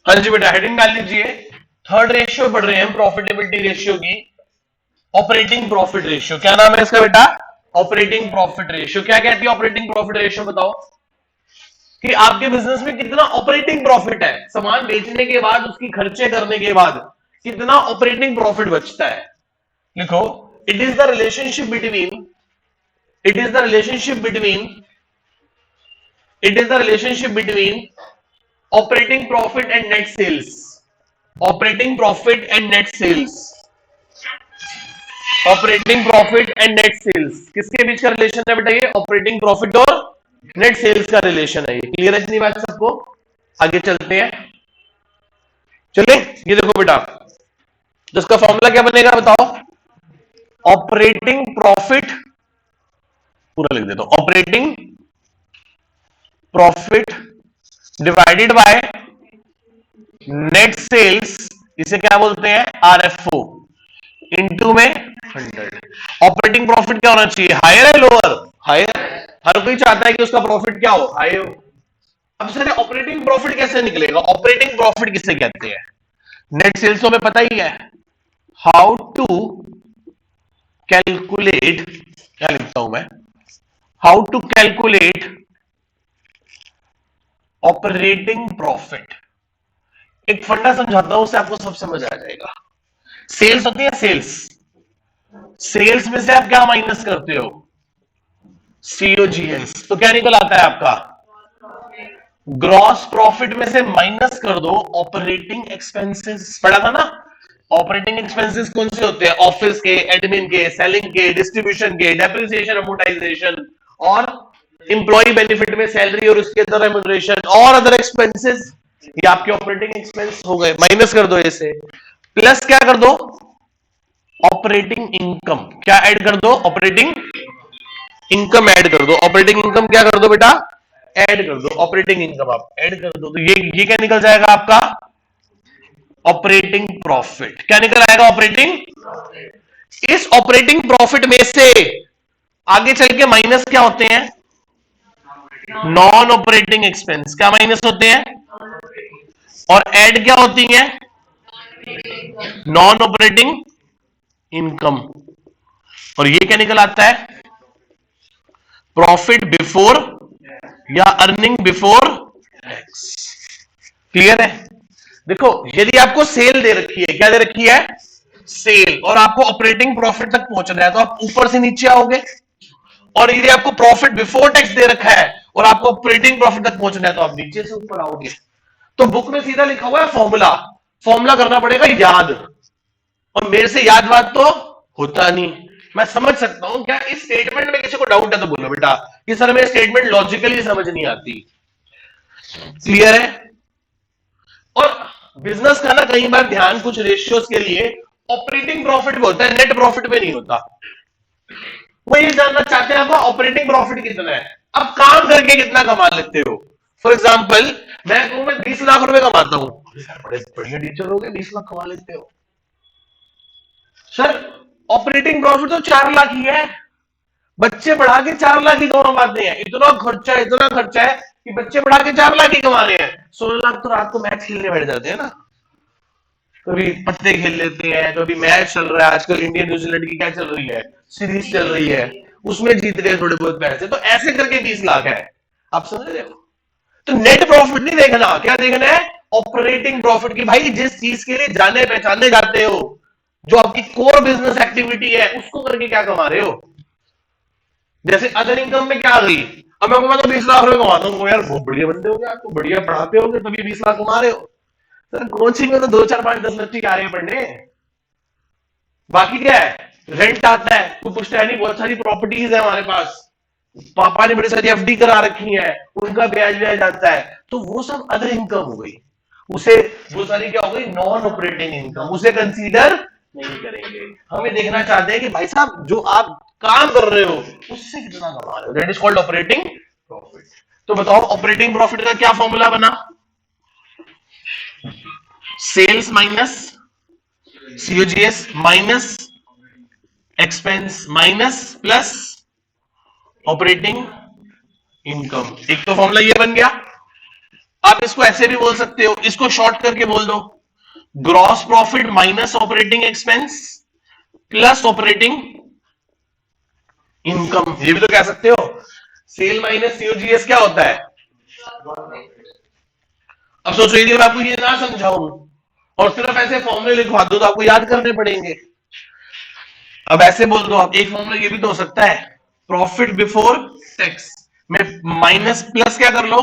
हाँ जी बेटा, हेडिंग डाल लीजिए। थर्ड रेशियो पढ़ रहे हैं, प्रॉफिटेबिलिटी रेशियो की, ऑपरेटिंग प्रॉफिट रेशियो। क्या नाम है इसका बेटा? Operating profit ratio. क्या कहती है ऑपरेटिंग प्रॉफिट रेशियो? बताओ कि आपके बिजनेस में कितना ऑपरेटिंग प्रॉफिट है, सामान बेचने के बाद, उसकी खर्चे करने के बाद कितना ऑपरेटिंग प्रॉफिट बचता है। लिखो, it is the relationship between it is the relationship between it is the relationship between operating profit and net sales. Operating profit and net sales. Operating profit and net sales किसके बीच का relation है बेटा? ये operating profit और net sales का relation है। ये क्लियर है इतनी बात सबको? आगे चलते हैं, चले। ये देखो बेटा, तो इसका फॉर्मूला क्या बनेगा बताओ? ऑपरेटिंग प्रॉफिट, पूरा लिख देता हूं, operating profit divided by net sales, इसे क्या बोलते हैं? आरएफओ, इनटू में 100। ऑपरेटिंग प्रॉफिट क्या होना चाहिए? हायर है लोअर? हायर। हर कोई चाहता है कि उसका प्रॉफिट क्या हो? हाई हो। अब सर ऑपरेटिंग प्रॉफिट कैसे निकलेगा? ऑपरेटिंग प्रॉफिट किसे कहते हैं? नेट सेल्स में पता ही है। हाउ टू कैलकुलेट, क्या लिखता हूं मैं? How to calculate operating profit. एक फंडा समझाता हूं, उससे आपको सब समझ आ जाएगा। सेल्स होती है, सेल्स। सेल्स में से आप क्या माइनस करते हो? सीओजीएस। तो क्या निकल आता है आपका? ग्रॉस प्रॉफिट में से माइनस कर दो ऑपरेटिंग एक्सपेंसेस। पढ़ा था ना? ऑपरेटिंग एक्सपेंसेस कौन से होते हैं? ऑफिस के, एडमिन के, सेलिंग के, डिस्ट्रीब्यूशन के, डेप्रिसिएशन, अमोर्टाइजेशन, और इंप्लॉय बेनिफिट में सैलरी और उसके अंदर रेम्यूनरेशन और अदर एक्सपेंसेस। ये आपके ऑपरेटिंग एक्सपेंस हो गए, माइनस कर दो इसे। प्लस क्या कर दो? Operating income. क्या ऐड कर दो? ऑपरेटिंग इनकम ऐड कर दो। ऑपरेटिंग इनकम क्या कर दो बेटा? ऐड कर दो। ऑपरेटिंग इनकम आप ऐड कर दो, तो ये क्या निकल जाएगा आपका? Operating profit. क्या निकल आएगा? ऑपरेटिंग। इस ऑपरेटिंग प्रॉफिट में से आगे चल के माइनस क्या होते हैं? Non operating expense. क्या माइनस होते हैं? और ऐड क्या होती है? Non operating income. और ये क्या निकल आता है? प्रॉफिट बिफोर या अर्निंग बिफोर टैक्स। क्लियर है? देखो, यदि आपको सेल दे रखी है, क्या दे रखी है? सेल, और आपको ऑपरेटिंग प्रॉफिट तक पहुंचना है, तो आप ऊपर से नीचे आओगे। और यदि आपको प्रॉफिट बिफोर टैक्स दे रखा है और आपको ऑपरेटिंग प्रॉफिट तक पहुंचना है, तो आप नीचे से ऊपर आओगे। तो बुक में सीधा लिखा हुआ है फॉर्मूला। फॉर्मूला करना पड़ेगा याद, और मेरे से याद बात तो होता नहीं। मैं समझ सकता हूं, क्या इस स्टेटमेंट में किसी को डाउट है तो बोलो बेटा कि सर मेरे स्टेटमेंट लॉजिकली समझ नहीं आती। क्लियर है? और बिजनेस का ना कई बार ध्यान कुछ रेशियोज के लिए ऑपरेटिंग प्रॉफिट में होता है, नेट प्रॉफिट में नहीं होता। वो ये जानना चाहते हैं आपका ऑपरेटिंग प्रॉफिट कितना है, अब काम करके कितना कमा लेते हो। फॉर एग्जाम्पल, मैं कहूं मैं 20 लाख रुपए कमाता हूं, बड़े बढ़िया टीचर हो गए, 20 लाख कमा लेते हो। सर ऑपरेटिंग प्रॉफिट तो 4 लाख ही है, बच्चे बढ़ा के 4 लाख ही दोनों बातें हैं। इतना खर्चा है कि बच्चे बढ़ा के 4 लाख ही कमा रहे हैं। 16 लाख तो रात को मैच खेलने बैठ जाते हैं ना, कभी पत्ते खेल लेते हैं, कभी मैच चल रहा है। आजकल इंडिया न्यूजीलैंड की क्या चल रही है? सीरीज चल रही है, उसमें जीत गए थोड़े बहुत पैसे, तो ऐसे करके 20 लाख है। आप समझ रहे हो? तो नेट प्रॉफिट नहीं देखना, क्या देखना है? ऑपरेटिंग प्रॉफिट की। भाई जिस चीज के लिए जाने पहचाने जाते हो, जो आपकी कोर बिजनेस एक्टिविटी है, उसको करके क्या कमा रहे हो। जैसे अदर इनकम में क्या आ गई? अब मैं तो 20 लाख रुपए कमाता हूँ, यार बहुत बढ़िया बंदे हो गए, आपको बढ़िया पढ़ाते होगे तभी 20 लाख कमा रहे हो। सर कोचिंग में तो 2 4 5 10 बच्चे आ रहे हैं पढ़ने, बाकी क्या है? रेंट आता है, कोई पूछता है नहीं, बहुत सारी प्रॉपर्टीज है हमारे पास, पापा ने बड़ी सारी एफडी करा रखी है, उनका ब्याज ब्याज आता है, तो वो सब अदर इनकम हो गई। उसे वो सारी क्या हो गई? नॉन ऑपरेटिंग इनकम, उसे कंसीडर नहीं करेंगे। हमें देखना चाहते हैं कि भाई साहब जो आप काम कर रहे हो उससे कितना कमा रहे हो, that is called operating profit. तो बताओ ऑपरेटिंग प्रॉफिट का क्या फॉर्मूला बना? Sales minus COGS minus expense minus plus operating income. एक तो फॉर्मूला ये बन गया। आप इसको ऐसे भी बोल सकते हो, इसको शॉर्ट करके बोल दो, gross profit minus operating expense plus operating income, ये भी तो कह सकते हो। सेल माइनस सीओजीएस क्या होता है? अब सोचो यदि मैं आपको ये ना समझाऊं और सिर्फ ऐसे फॉर्मूले लिखवा दो तो आपको याद करने पड़ेंगे। अब ऐसे बोल दो आप, एक फॉर्मूला ये भी तो हो सकता है, प्रॉफिट बिफोर टैक्स में माइनस प्लस क्या कर लो,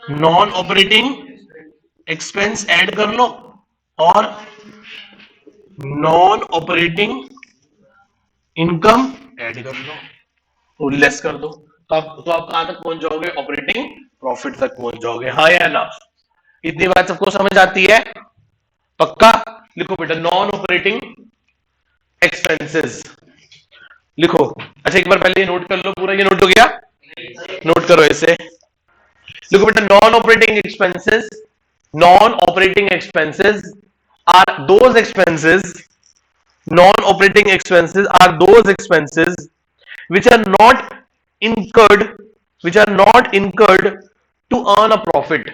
नॉन ऑपरेटिंग एक्सपेंस ऐड कर लो और नॉन ऑपरेटिंग इनकम ऐड कर लो, तो लेस कर दो, तो आप कहां तक पहुंच जाओगे? ऑपरेटिंग प्रॉफिट तक पहुंच जाओगे। हाँ या ना? इतनी बात सबको समझ आती है? पक्का? लिखो बेटा, नॉन ऑपरेटिंग एक्सपेंसेस लिखो। अच्छा एक बार पहले ये नोट कर लो, पूरा ये नोट हो गया? नोट करो ऐसे, लिखो बेटा, non operating expenses, non operating expenses are those expenses, non-operating expenses are those expenses which are not incurred, which are not incurred to earn a profit,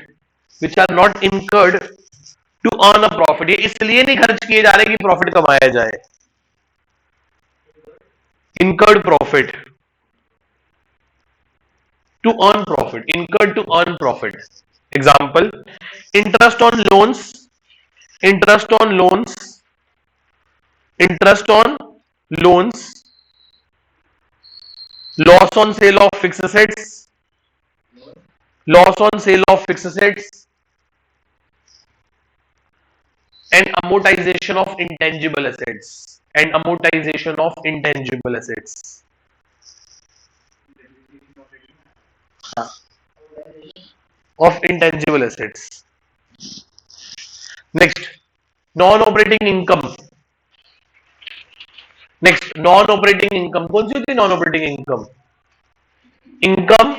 which are not incurred to earn a profit। ये इसलिए नहीं खर्च किए जा रहे कि profit कमाया जाए। incurred profit to earn profit, incurred to earn profit। example, interest on loans, interest on loans, interest on loans, loss on sale of fixed assets, loss on sale of fixed assets, and amortization of intangible assets, and amortization of intangible assets। of intangible assets। next, non-operating income। next, non-operating income कौन सी होती है? non-operating income, income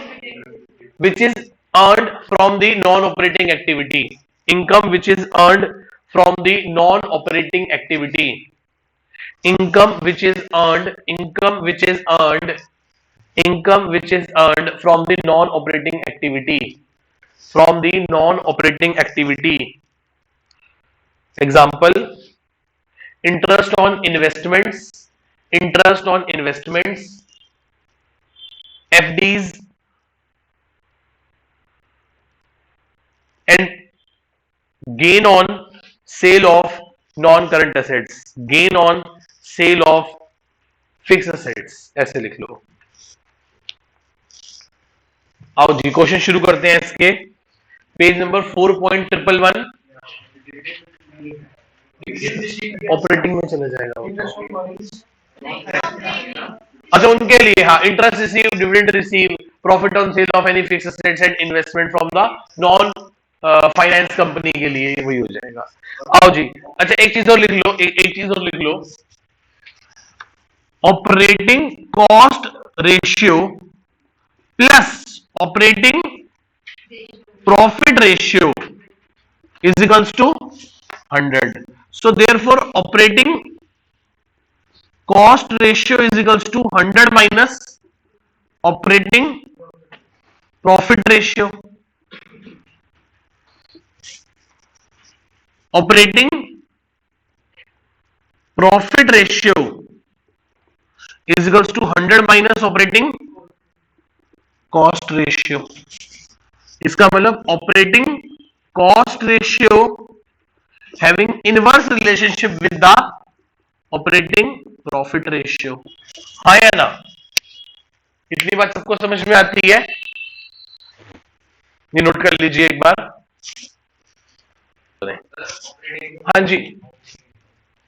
which is earned from the non-operating activity, income which is earned from the non-operating activity, income which is earned, income which is earned, income which is earned from the non-operating activity, from the non-operating activity। example, interest on investments, interest on investments, FDs, and gain on sale of non-current assets, gain on sale of fixed assets। ऐसे लिख लो। आओ जी question शुरू करते हैं इसके, page number 4.111। Operating में चला जाएगा। अच्छा उनके लिए, हाँ, interest receive, dividend receive, profit on sale of any fixed assets and investment from the non finance company के लिए वही हो जाएगा। आओ जी, अच्छा एक चीज और लिख लो, एक चीज और लिख लो, operating cost ratio plus operating profit ratio is equals to 100। so therefore operating cost ratio is equals to 100 minus operating profit ratio। operating profit ratio is equals to 100 minus operating cost ratio। इसका मतलब operating cost ratio having inverse relationship with the operating profit ratio. हाँ या ना? इतनी बात सबको समझ में आती है? ये नोट कर लीजिए एक बार। हाँ जी,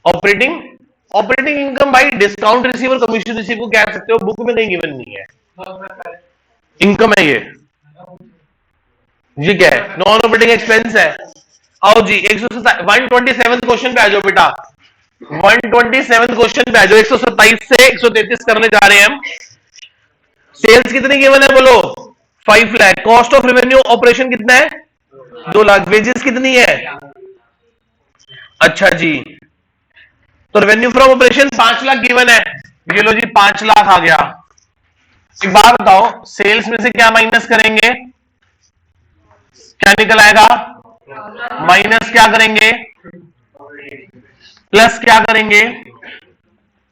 ऑपरेटिंग ऑपरेटिंग इनकम भाई डिस्काउंट रिसीव और कमीशन रिसीव को कह सकते हो, बुक में कहीं गिवन नहीं है, इनकम है ये क्या है? नॉन ऑपरेटिंग एक्सपेंस है। आओ जी 127 क्वेश्चन पे आ जाओ बेटा, 127 क्वेश्चन पे आ जाओ। 127 से 133 करने जा रहे हैं हम। सेल्स कितनी गिवन है बोलो? 5 lakh. Cost of revenue operation कितना है? 2 लाख। वेजेस कितनी है? अच्छा जी, तो revenue from operation 5 lakh given है, ये लो जी 5 लाख आ गया। एक बात बताओ, सेल्स में से क्या माइनस करेंगे? क्या निकल आएगा? माइनस क्या करेंगे? प्लस क्या करेंगे?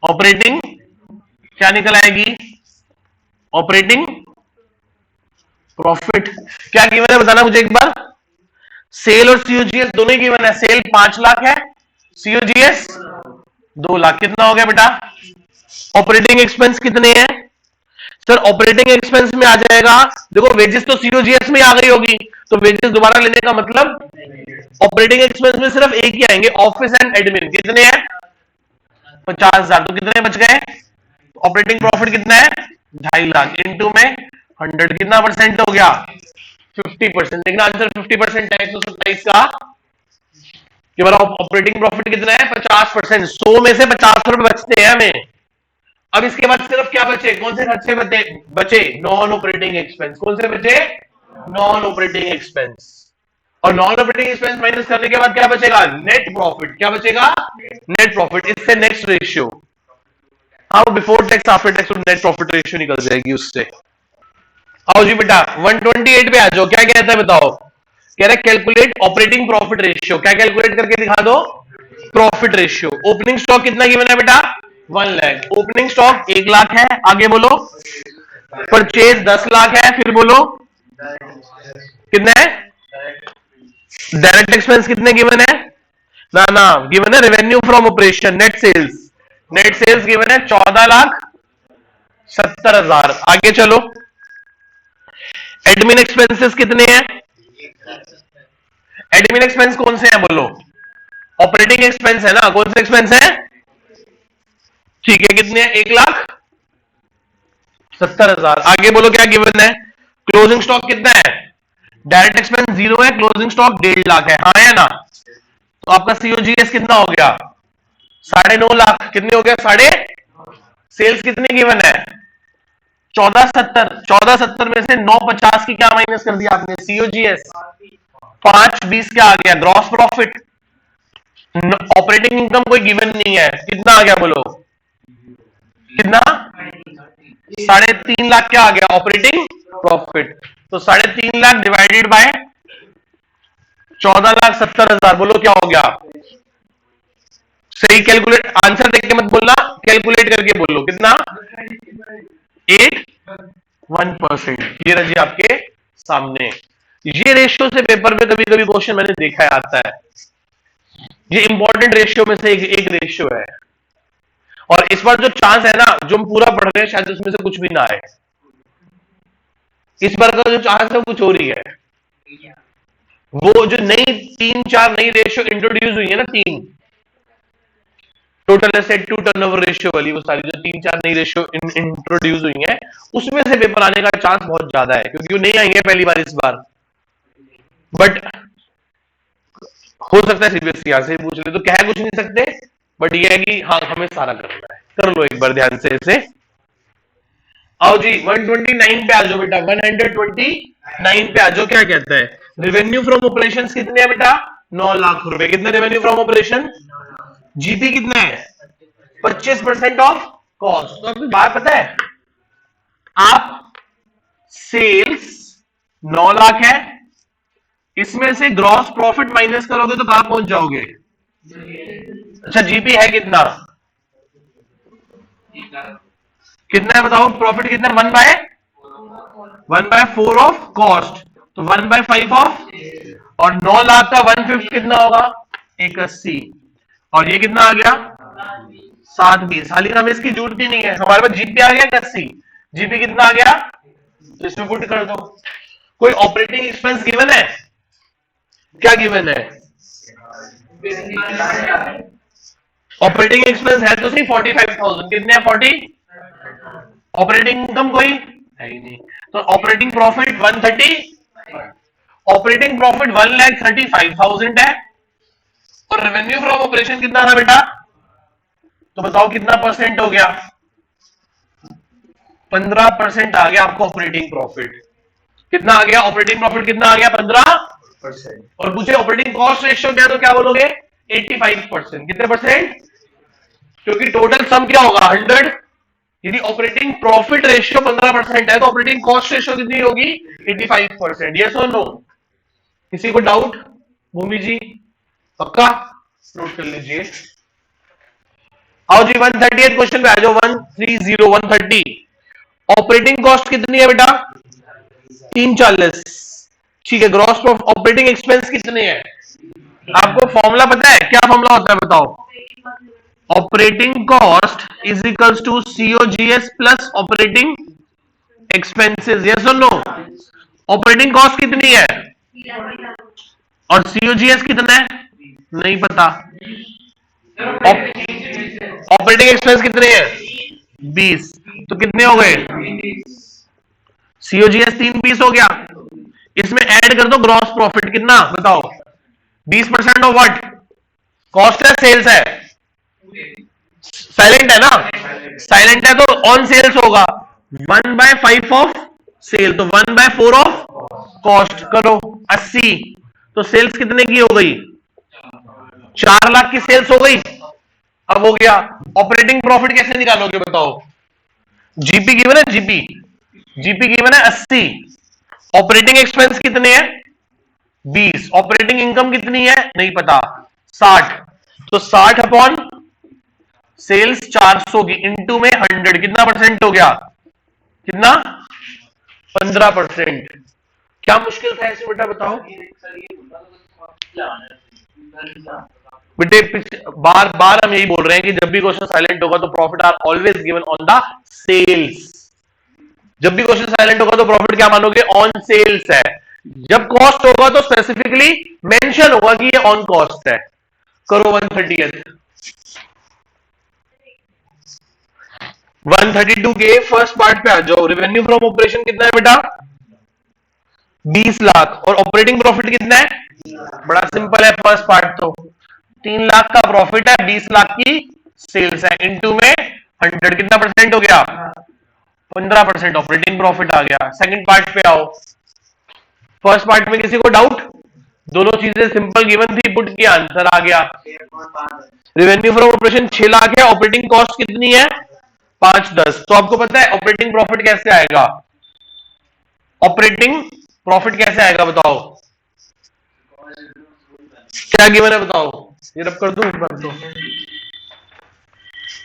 ऑपरेटिंग क्या निकल आएगी? Operating profit. क्या गिवन है बताना मुझे एक बार। सेल और सीओजीएस दोनों ही गिवन है। सेल 5 लाख है, सीओजीएस 2 लाख। कितना हो गया बेटा? ऑपरेटिंग एक्सपेंस कितने हैं सर? ऑपरेटिंग एक्सपेंस में आ जाएगा, देखो वेजेस तो सीओजीएस में आ गई होगी, तो वेजेस दोबारा लेने का मतलब ऑपरेटिंग एक्सपेंस में सिर्फ एक ही आएंगे, ऑफिस एंड एडमिन। कितने हैं? 50,000। तो कितने बच गए? ऑपरेटिंग प्रॉफिट कितना है? 2.5 लाख इंटू में 100 कितना परसेंट हो गया? 50%। लेकिन आंसर 50% है 127 का। कि हमारा ऑपरेटिंग प्रॉफिट कितना है? 50%। 100 में से 50 रुपए बचते हैं हमें। अब इसके बाद सिर्फ क्या बचे? कौन से खर्चे बचे? Non operating expense. कौन से बचे? Non operating expense. और नॉन ऑपरेटिंग एक्सपेंस माइनस करने के बाद क्या बचेगा? Net profit. क्या बचेगा? Net profit. इससे नेक्स्ट रेशियो, हाँ before tax after tax net profit ratio निकल जाएगी उससे। आओ जी बेटा 128 पे आ जाओ। क्या कहता है बताओ? कह रहा है कैलकुलेट ऑपरेटिंग प्रॉफिट रेशियो। क्या कैलकुलेट करके दिखा दो? Profit ratio. ओपनिंग स्टॉक कितना गिवन है बेटा? 1 लाख। ओपनिंग स्टॉक 1 लाख है। आगे बोलो। परचेज 10 लाख है। फिर बोलो कितना है? डायरेक्ट एक्सपेंस कितने गिवन है? ना ना गिवन है revenue from operation, net sales. Net sales given है 14,70,000। आगे चलो। एडमिन एक्सपेंसेस कितने हैं? एडमिन एक्सपेंस कौन से हैं बोलो? ऑपरेटिंग एक्सपेंस है ना। कौन से एक्सपेंस है? ठीक है। कितने हैं? 1,70,000। आगे बोलो क्या गिवन है? क्लोजिंग स्टॉक कितना है? डायरेक्ट एक्सपेंस 0 है, क्लोजिंग स्टॉक 1.5 लाख है। हाँ है ना। तो आपका सीओजीएस कितना हो गया? 9.5 लाख। कितने हो गया? साढ़े। सेल्स कितनी गिवन है? 1470। 1470 में से 950 की क्या माइनस कर दिया आपने? सीओजीएस। 520 क्या आ गया? Gross profit. ऑपरेटिंग इनकम कोई गिवन नहीं है। कितना आ गया बोलो? कितना? 3.5 लाख क्या आ गया? Operating profit. तो 3.5 लाख डिवाइडेड बाय 14,70,000 बोलो क्या हो गया? सही कैलकुलेट, आंसर देख के मत बोलना, कैलकुलेट करके बोलो। कितना? 81%। ये रजी आपके सामने। ये रेशियो से पेपर में कभी कभी क्वेश्चन मैंने देखा है आता है। ये इंपॉर्टेंट रेशियो में से एक रेशियो है। और इस बार जो चांस है ना, जो हम पूरा पढ़ रहे हैं, शायद उसमें से कुछ भी ना आए। इस बार का जो चांस है वो कुछ और ही है। वो जो नई 3-4 नई रेशियो इंट्रोड्यूस हुई है ना, 3 total asset to turnover ratio वाली, वो सारी जो 3-4 नई रेशियो इंट्रोड्यूस हुई है, उसमें से पेपर आने का चांस बहुत ज्यादा है, क्योंकि वो नहीं आएंगे पहली बार इस बार। बट हो सकता है सीबीएसई यहां से पूछ ले, तो कह कुछ नहीं सकते, बट ये है कि हाँ हमें सारा करना है। कर लो एक बार ध्यान से इसे। आओ जी 129 पे आ जाओ बेटा। 129 पे आ जाओ। क्या कहता है? रेवेन्यू फ्रॉम ऑपरेशन कितने हैं बेटा? 9 लाख रुपए। कितने रेवेन्यू फ्रॉम ऑपरेशन? जीपी कितना है? 25% ऑफ कॉस्ट। तो आपको बात पता है, आप सेल्स 9 लाख है, इसमें से ग्रॉस प्रॉफिट माइनस करोगे तो कहां पहुंच जाओगे? अच्छा जीपी है कितना? कितना है बताओ? प्रॉफिट कितना? 1/4 ऑफ कॉस्ट, तो 1/5 ऑफ, और 9 लाख का 1/5 कितना होगा? 81। और ये कितना आ गया? 720। हालांकि हमें इसकी जरूरत ही नहीं है, हमारे पास जीपी आ गया 81। जीपी कितना आ गया? तो इसमें पुट कर दो। कोई ऑपरेटिंग एक्सपेंस गिवन है? क्या गिवन है? ऑपरेटिंग एक्सपेंस है तो सही 45,000। कितने हैं? 40। ऑपरेटिंग इनकम कोई है ही नहीं, तो ऑपरेटिंग प्रॉफिट 130। ऑपरेटिंग प्रॉफिट 1,35,000 है, और रेवेन्यू फ्रॉम ऑपरेशन कितना था बेटा? तो बताओ कितना परसेंट हो गया? 15% आ गया आपको ऑपरेटिंग प्रॉफिट। कितना आ गया? ऑपरेटिंग प्रॉफिट कितना आ गया? 15%। और पूछे ऑपरेटिंग कॉस्ट रेशियो क्या, तो क्या बोलोगे? 85%। कितने परसेंट? क्योंकि टोटल सम क्या होगा? 100। यदि ऑपरेटिंग प्रॉफिट रेशियो 15% है, तो ऑपरेटिंग कॉस्ट रेशियो कितनी होगी? 85%। यस और नो? किसी को डाउट? भूमि जी पक्का नोट कर लीजिए। आओ जी 138 क्वेश्चन पे आ जाओ। 130 130 ऑपरेटिंग कॉस्ट कितनी है बेटा? 340। ठीक है, ग्रॉस ऑपरेटिंग एक्सपेंस कितने हैं? आपको फॉर्मूला पता है? क्या फॉर्मूला होता है बताओ? Operating cost is equals to COGS plus operating expenses. Yes और नो? ऑपरेटिंग कॉस्ट कितनी है और सीओजीएस कितना है? नहीं पता। ऑपरेटिंग एक्सपेंस कितने हैं? 20। तो कितने हो गए? सीओजीएस 3 20 हो गया। इसमें ऐड कर दो ग्रॉस प्रॉफिट कितना बताओ? 20% ऑफ व्हाट? कॉस्ट है सेल्स है? साइलेंट है ना? साइलेंट है तो ऑन सेल्स होगा। 1/5 ऑफ सेल तो 1/4 ऑफ कॉस्ट। करो 80। तो सेल्स कितने की हो गई? 4 लाख की सेल्स हो गई। अब हो गया। ऑपरेटिंग प्रॉफिट कैसे निकालोगे बताओ? जीपी गिवन है, जीपी गिवन है 80। ऑपरेटिंग एक्सपेंस कितने हैं? 20। ऑपरेटिंग इनकम कितनी है? नहीं पता। 60। तो 60 अपॉन सेल्स 400 की इंटू में 100 कितना परसेंट हो गया? कितना? 15%। क्या मुश्किल था ऐसे बेटा बताओ? बेटे बार बार हम यही बोल रहे हैं कि जब भी क्वेश्चन साइलेंट होगा तो profit are always given on the sales. जब भी क्वेश्चन साइलेंट होगा तो प्रॉफिट क्या मानोगे? ऑन सेल्स है। जब कॉस्ट होगा तो स्पेसिफिकली मेंशन होगा कि ये ऑन कॉस्ट है। करो 130। 132 के फर्स्ट पार्ट पे आ जाओ। रेवेन्यू फ्रॉम ऑपरेशन कितना है बेटा? 20 लाख। और ऑपरेटिंग प्रॉफिट कितना है? बड़ा सिंपल है फर्स्ट पार्ट तो। 3 लाख का प्रॉफिट है, 20 लाख की सेल्स है, इनटू में 100 कितना परसेंट हो गया? 15% ऑपरेटिंग प्रॉफिट आ गया। सेकंड पार्ट पे आओ। फर्स्ट पार्ट में किसी को डाउट? दोनों चीजें सिंपल गिवन थी, पुट किया आंसर आ गया। रेवेन्यू फ्रॉम ऑपरेशन 6 लाख है, ऑपरेटिंग कॉस्ट कितनी है? 510। तो आपको पता है ऑपरेटिंग प्रॉफिट कैसे आएगा? ऑपरेटिंग प्रॉफिट कैसे आएगा बताओ? क्या गिवन है बताओ? ये रब कर दूं तो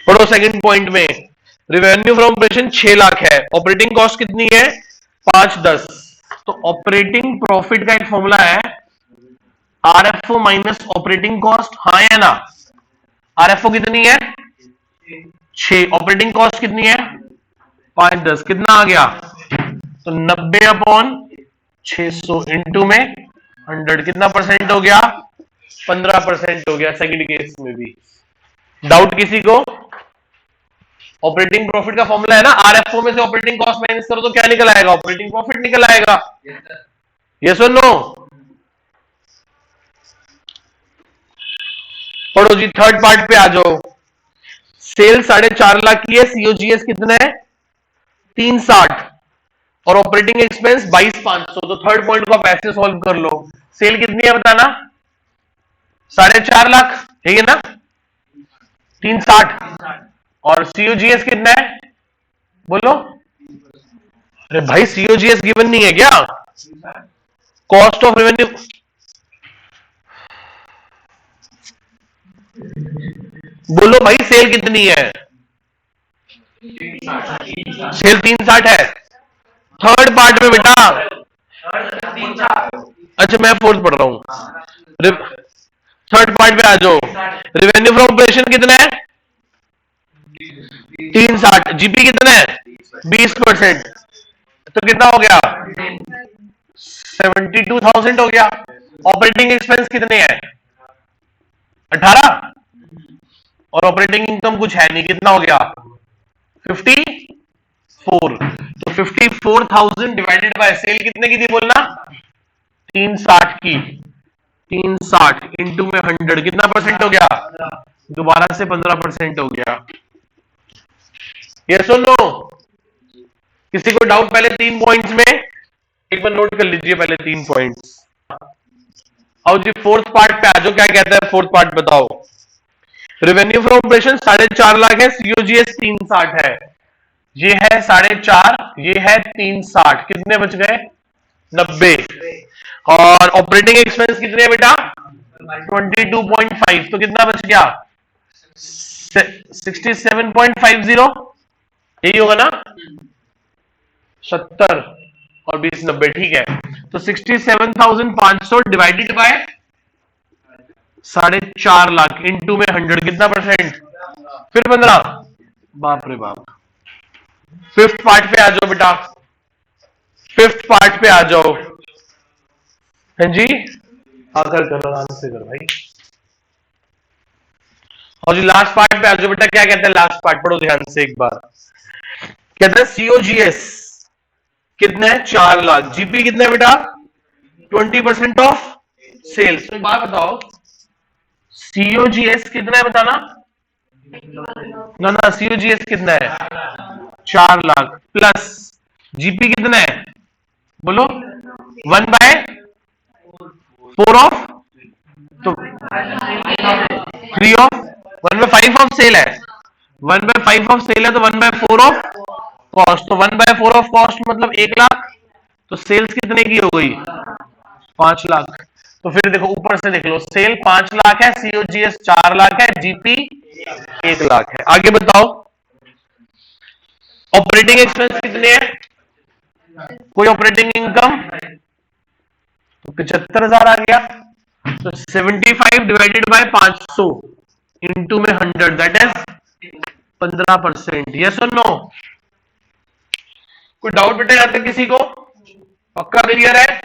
पढ़ो। सेकंड पॉइंट में रेवेन्यू फ्रॉम ऑपरेशन 6 लाख है, ऑपरेटिंग कॉस्ट कितनी है? 510। तो ऑपरेटिंग प्रॉफिट का एक फॉर्मूला है आरएफओ माइनस ऑपरेटिंग कॉस्ट। हाँ या ना? आरएफओ कितनी है? 6। ऑपरेटिंग कॉस्ट कितनी है? 510। कितना आ गया? तो 90 अपॉन 600 इंटू में 100 कितना परसेंट हो गया? 15% हो गया। सेकंड केस में भी डाउट किसी को? ऑपरेटिंग प्रॉफिट का फॉर्मूला है ना, आरएफओ में से ऑपरेटिंग कॉस्ट माइनस करो तो क्या निकल आएगा? ऑपरेटिंग प्रॉफिट निकल आएगा। यस और नो? पढ़ो जी थर्ड पार्ट पे आ जाओ। सेल 4.5 लाख की है, सीओजीएस कितना है? 360 और ऑपरेटिंग एक्सपेंस 22,500। तो थर्ड पॉइंट को आप ऐसे सॉल्व कर लो। सेल कितनी है बताना? 4.5 लाख है ना? 360 और सीओजीएस कितना है बोलो? अरे भाई सीओजीएस गिवन नहीं है क्या? कॉस्ट ऑफ रेवेन्यू बोलो भाई, सेल कितनी है? सेल 360 है। थर्ड पार्ट में बेटा, अच्छा मैं फोर्थ पढ़ रहा हूं। थर्ड पार्ट पे आ जाओ। रेवेन्यू फ्रॉम ऑपरेशन कितना है? 360। जीपी कितना है? 20%। तो कितना हो गया? 72,000 हो गया। ऑपरेटिंग एक्सपेंस कितने हैं? 18 और ऑपरेटिंग इनकम कुछ है नहीं, कितना हो गया? 54। तो 54,000 डिवाइडेड बाय सेल कितने की थी बोलना? 360 की। 360 इंटू में 100 कितना परसेंट हो गया? दोबारा से 15% हो गया। यस और नो? किसी को डाउट पहले 3 पॉइंट्स में? एक बार नोट कर लीजिए पहले 3 पॉइंट्स। आओ जी फोर्थ पार्ट पे आ जाओ। क्या कहता है फोर्थ पार्ट बताओ? रेवेन्यू फ्रॉम ऑपरेशन 4.5 लाख है, सीओजीएस 360 है। ये है 4.5, ये है 360, कितने बच गए? 90। और ऑपरेटिंग एक्सपेंस कितने हैं बेटा 22.5, तो कितना बच गया 67.50, यही होगा ना 70 और 20 90, ठीक है। तो 67,500 डिवाइडेड बाय 4.5 लाख इनटू में 100 कितना परसेंट, फिर 15, बाप रे बाप। फिफ्थ पार्ट पे आ जाओ बेटा, फिफ्थ पार्ट पे आ जाओ। हैं जी, आकर करो आराम से करो भाई। और जी लास्ट पार्ट पे आ जाओ बेटा, क्या कहते हैं लास्ट पार्ट, पढ़ो ध्यान से एक बार। कहते हैं सीओजीएस कितना है 4 लाख, जीपी कितना है बेटा 20% ऑफ सेल्स। तो बात बताओ सीओजीएस कितना है बताना, ना सीओजीएस कितना है 4 लाख प्लस जीपी कितना है बोलो 1/4 ऑफ, तो 3 ऑफ 1/5 ऑफ सेल है, 1/5 ऑफ सेल है तो 1/4 ऑफ कॉस्ट, तो 1/4 ऑफ कॉस्ट मतलब 1 लाख, तो सेल्स कितने की हो गई 5 लाख। तो फिर देखो ऊपर से देख लो, सेल 5 लाख है, सीओजीएस 4 लाख है, जीपी 1 लाख है। आगे बताओ ऑपरेटिंग एक्सपेंस कितने हैं, कोई ऑपरेटिंग इनकम, तो 75,000 आ गया, तो 75 डिवाइडेड बाय 500 इंटू में 100 दैट इज 15%। यस और नो, कोई डाउट बेटा यहां तक किसी को, पक्का क्लियर है,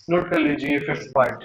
नोट कर लीजिए फिफ्थ पार्ट।